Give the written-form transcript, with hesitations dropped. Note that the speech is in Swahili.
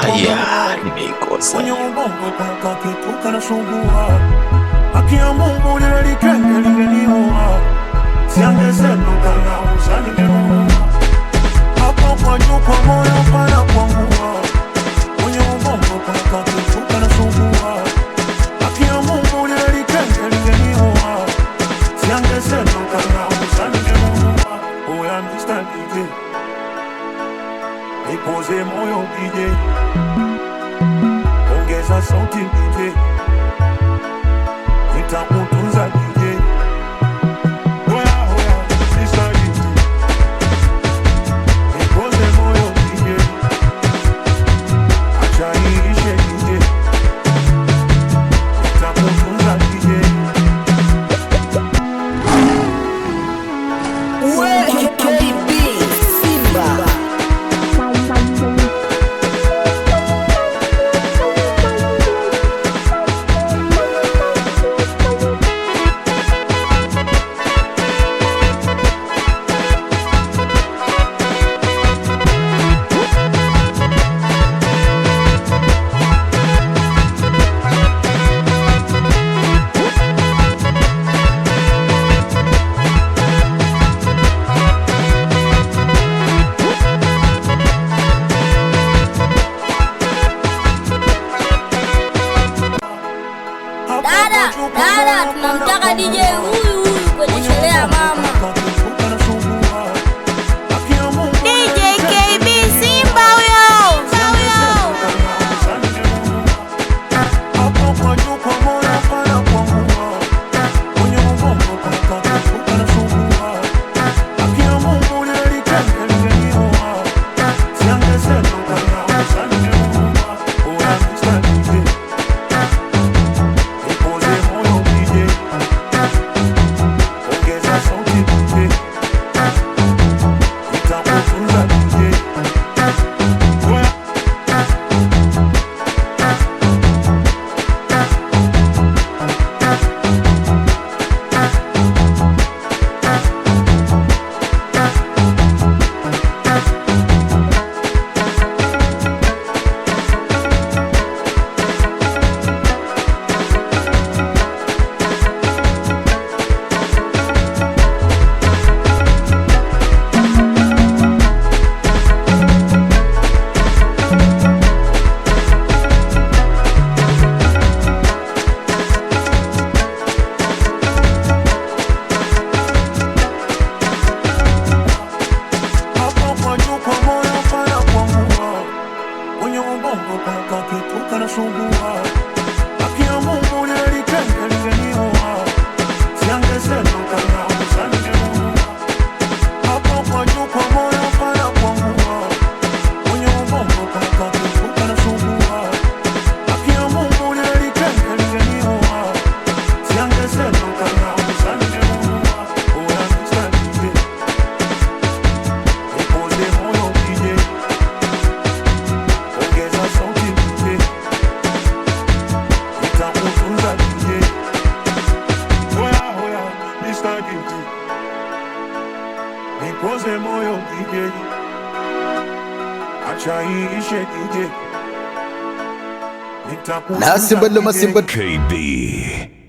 Aya, nimeikosa. Haki ya Mungu lile likenge lingeniua, siangesema kama usaningeua. Hapo kwa juu kwa moyo pana kuangua, kwenye ubongo kwa kitu kanasumbua. Haki ya Mungu lile likenge lingeniua, siangesema kama usaningeua. Oya Mr. DJ, nipoze moyo DJ, ongeza sauti DJ, nitakutunza DJ. Oya oya Mr. DJ, nipoze moyo DJ, acha iishe DJ, nitakutunza DJ. KB Simba. Dada, tunamtaka DJ huyu kwenye sherehe ya mama. DJ KB Simba huyo. Nipoze moyo DJ, acha iishe DJ, nitakutunza Nasimba DJ. Simba KB.